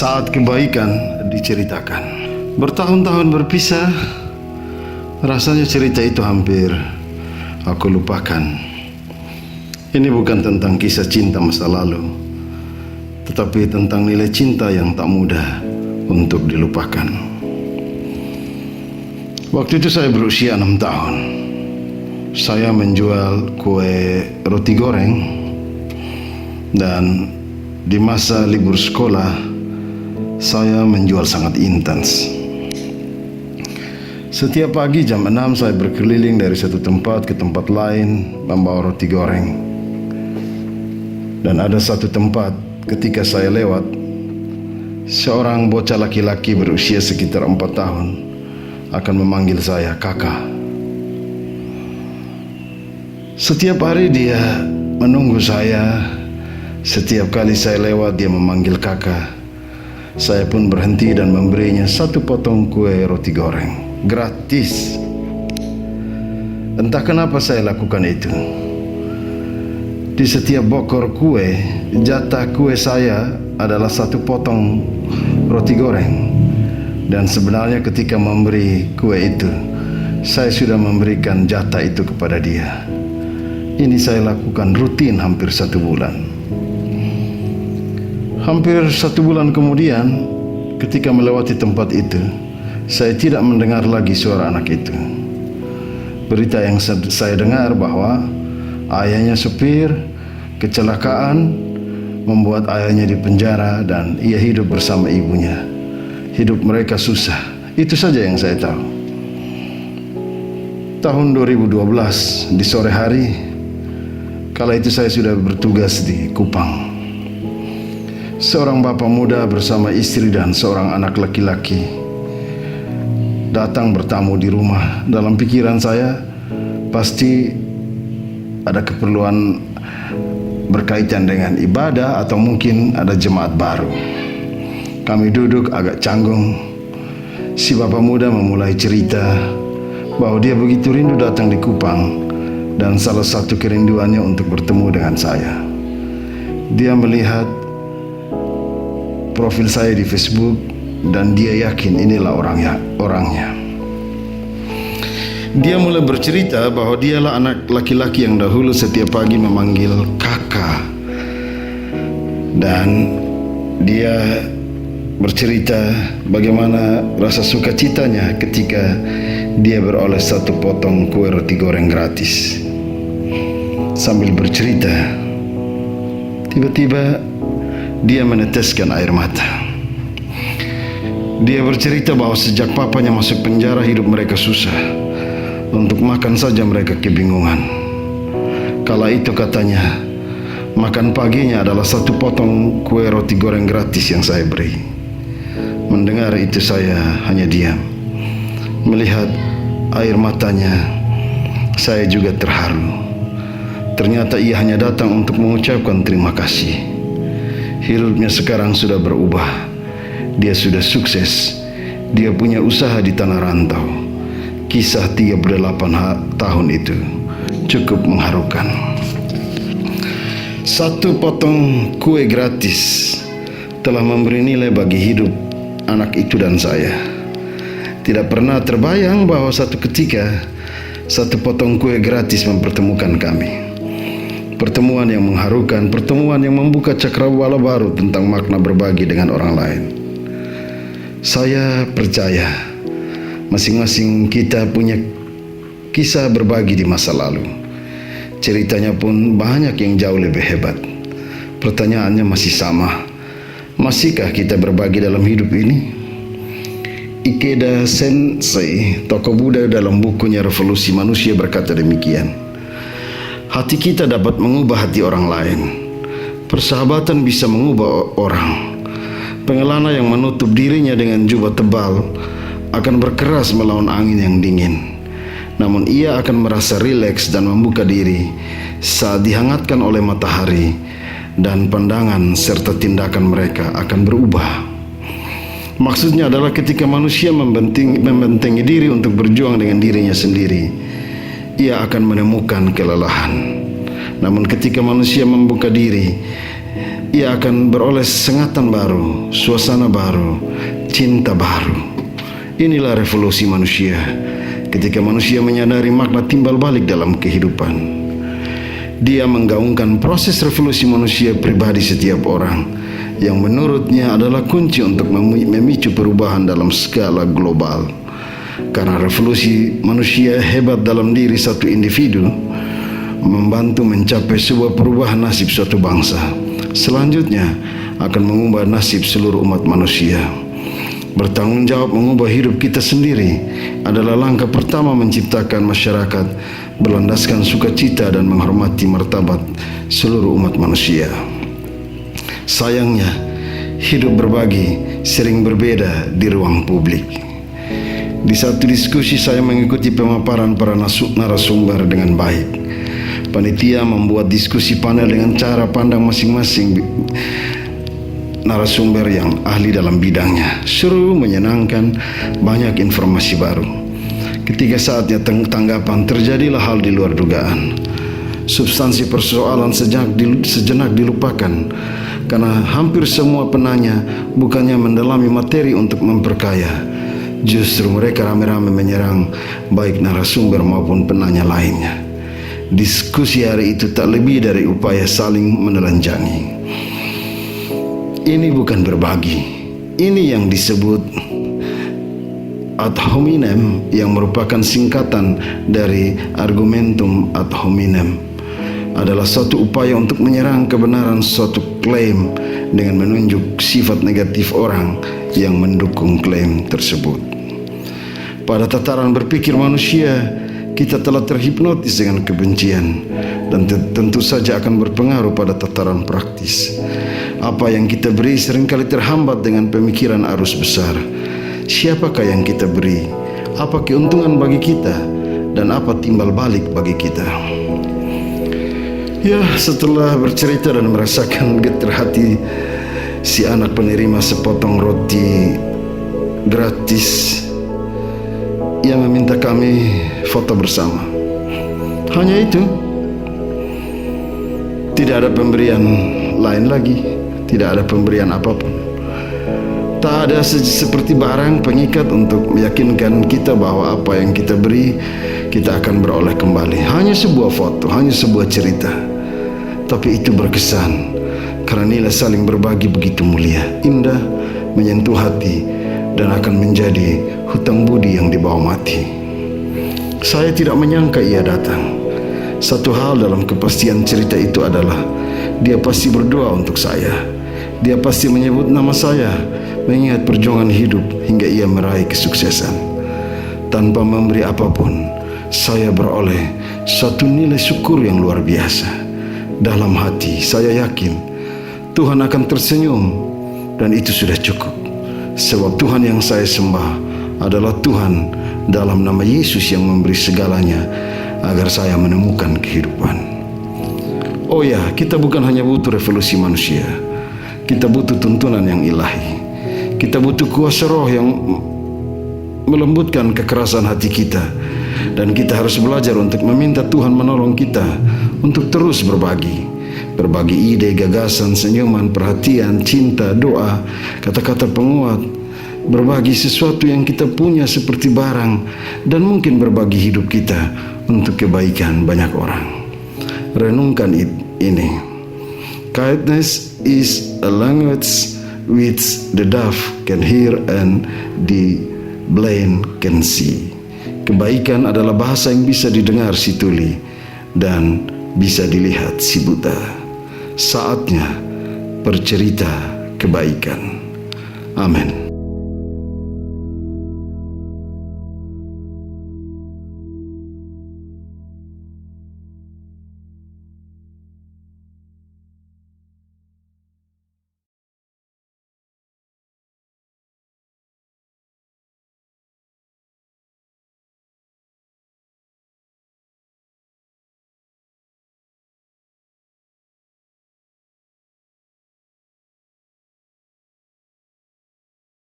saat kebaikan diceritakan. Bertahun-tahun berpisah, rasanya cerita itu hampir aku lupakan. Ini bukan tentang kisah cinta masa lalu, tetapi tentang nilai cinta yang tak mudah untuk dilupakan. Waktu itu saya berusia 6 tahun. Saya menjual kue roti goreng, dan di masa libur sekolah saya menjual sangat intens. Setiap pagi jam 6 saya berkeliling dari satu tempat ke tempat lain membawa roti goreng. Dan ada satu tempat ketika saya lewat, seorang bocah laki-laki berusia sekitar 4 tahun akan memanggil saya kakak. Setiap hari dia menunggu saya. Setiap kali saya lewat dia memanggil kakak. Saya pun berhenti dan memberinya satu potong kue roti goreng gratis. Entah kenapa saya lakukan itu. Di setiap bokor kue, jatah kue saya adalah satu potong roti goreng. Dan sebenarnya ketika memberi kue itu, saya sudah memberikan jatah itu kepada dia. Ini saya lakukan rutin hampir 1 bulan. Hampir 1 bulan kemudian, ketika melewati tempat itu, saya tidak mendengar lagi suara anak itu. Berita yang saya dengar bahwa ayahnya supir, kecelakaan, membuat ayahnya dipenjara dan ia hidup bersama ibunya. Hidup mereka susah. Itu saja yang saya tahu. Tahun 2012 di sore hari, kala itu saya sudah bertugas di Kupang. Seorang bapak muda bersama istri dan seorang anak laki-laki datang bertamu di rumah. Dalam pikiran saya, pasti ada keperluan berkaitan dengan ibadah atau mungkin ada jemaat baru. Kami duduk agak canggung. Si bapak muda memulai cerita bahwa dia begitu rindu datang di Kupang, dan salah satu kerinduannya untuk bertemu dengan saya. Dia melihat profil saya di Facebook dan dia yakin inilah orangnya. Dia mulai bercerita bahwa dialah anak laki-laki yang dahulu setiap pagi memanggil kakak. Dan dia bercerita bagaimana rasa sukacitanya ketika dia beroleh satu potong kue roti goreng gratis. Sambil bercerita, tiba-tiba dia meneteskan air mata. Dia bercerita bahwa sejak papanya masuk penjara, hidup mereka susah. Untuk makan saja mereka kebingungan. Kala itu katanya, makan paginya adalah satu potong kue roti goreng gratis yang saya beri. Mendengar itu saya hanya diam. Melihat air matanya, saya juga terharu. Ternyata ia hanya datang untuk mengucapkan terima kasih. Hidupnya sekarang sudah berubah. Dia sudah sukses. Dia punya usaha di tanah rantau. Kisah 38 tahun itu cukup mengharukan. Satu potong kue gratis telah memberi nilai bagi hidup anak itu dan saya. Tidak pernah terbayang bahwa satu ketika satu potong kue gratis mempertemukan kami. Pertemuan yang mengharukan, pertemuan yang membuka cakrawala baru tentang makna berbagi dengan orang lain. Saya percaya masing-masing kita punya kisah berbagi di masa lalu. Ceritanya pun banyak yang jauh lebih hebat. Pertanyaannya masih sama. Masihkah kita berbagi dalam hidup ini? Ikeda Sensei, tokoh Buddha, dalam bukunya Revolusi Manusia berkata demikian. Hati kita dapat mengubah hati orang lain. Persahabatan bisa mengubah orang. Pengelana yang menutup dirinya dengan jubah tebal akan berkeras melawan angin yang dingin. Namun ia akan merasa rileks dan membuka diri saat dihangatkan oleh matahari, dan pandangan serta tindakan mereka akan berubah. Maksudnya adalah ketika manusia membentengi diri untuk berjuang dengan dirinya sendiri, ia akan menemukan kelelahan. Namun ketika manusia membuka diri ia akan beroleh sengatan baru, suasana baru, cinta baru. Inilah revolusi manusia, ketika manusia menyadari makna timbal balik dalam kehidupan. Dia menggaungkan proses revolusi manusia pribadi setiap orang, yang menurutnya adalah kunci untuk memicu perubahan dalam skala global. Karena revolusi manusia hebat dalam diri satu individu, membantu mencapai sebuah perubahan nasib suatu bangsa. Selanjutnya akan mengubah nasib seluruh umat manusia. Bertanggung jawab mengubah hidup kita sendiri adalah langkah pertama menciptakan masyarakat berlandaskan sukacita dan menghormati martabat seluruh umat manusia. Sayangnya, hidup berbagi sering berbeda di ruang publik. Di satu diskusi saya mengikuti pemaparan para narasumber dengan baik. Panitia membuat diskusi panel dengan cara pandang masing-masing narasumber yang ahli dalam bidangnya. Seru, menyenangkan, banyak informasi baru. Ketika saatnya tanggapan, terjadilah hal di luar dugaan. Substansi persoalan sejenak dilupakan, karena hampir semua penanya bukannya mendalami materi untuk memperkaya. Justru mereka rame-rame menyerang baik narasumber maupun penanya lainnya. Diskusi hari itu tak lebih dari upaya saling menelanjangi. Ini bukan berbagi. Ini yang disebut ad hominem, yang merupakan singkatan dari argumentum ad hominem. Adalah suatu upaya untuk menyerang kebenaran suatu klaim dengan menunjuk sifat negatif orang yang mendukung klaim tersebut. Pada tataran berpikir manusia, kita telah terhipnotis dengan kebencian, dan tentu saja akan berpengaruh pada tataran praktis. Apa yang kita beri seringkali terhambat dengan pemikiran arus besar. Siapakah yang kita beri? Apa keuntungan bagi kita? Dan apa timbal balik bagi kita? Ya, setelah bercerita dan merasakan getar hati si anak penerima sepotong roti gratis yang meminta kami foto bersama. Hanya itu. Tidak ada pemberian lain lagi. Tidak ada pemberian apapun. Tak ada seperti barang pengikat untuk meyakinkan kita bahwa apa yang kita beri, kita akan beroleh kembali. Hanya sebuah foto, hanya sebuah cerita. Tapi itu berkesan, karena nilai saling berbagi begitu mulia, indah, menyentuh hati, dan akan menjadi hutang budi yang dibawa mati. Saya tidak menyangka ia datang. Satu hal dalam kepastian cerita itu adalah dia pasti berdoa untuk saya. Dia pasti menyebut nama saya, mengingat perjuangan hidup hingga ia meraih kesuksesan. Tanpa memberi apapun, saya beroleh satu nilai syukur yang luar biasa. Dalam hati saya yakin Tuhan akan tersenyum, dan itu sudah cukup. Sebab Tuhan yang saya sembah adalah Tuhan dalam nama Yesus yang memberi segalanya agar saya menemukan kehidupan. Oh ya, kita bukan hanya butuh revolusi manusia. Kita butuh tuntunan yang ilahi. Kita butuh kuasa roh yang melembutkan kekerasan hati kita. Dan kita harus belajar untuk meminta Tuhan menolong kita untuk terus berbagi. Berbagi ide, gagasan, senyuman, perhatian, cinta, doa, kata-kata penguat. Berbagi sesuatu yang kita punya seperti barang, dan mungkin berbagi hidup kita untuk kebaikan banyak orang. Renungkan ini. Kindness is a language which the deaf can hear and the blind can see. Kebaikan adalah bahasa yang bisa didengar si tuli dan bisa dilihat si buta. Saatnya bercerita kebaikan. Amin.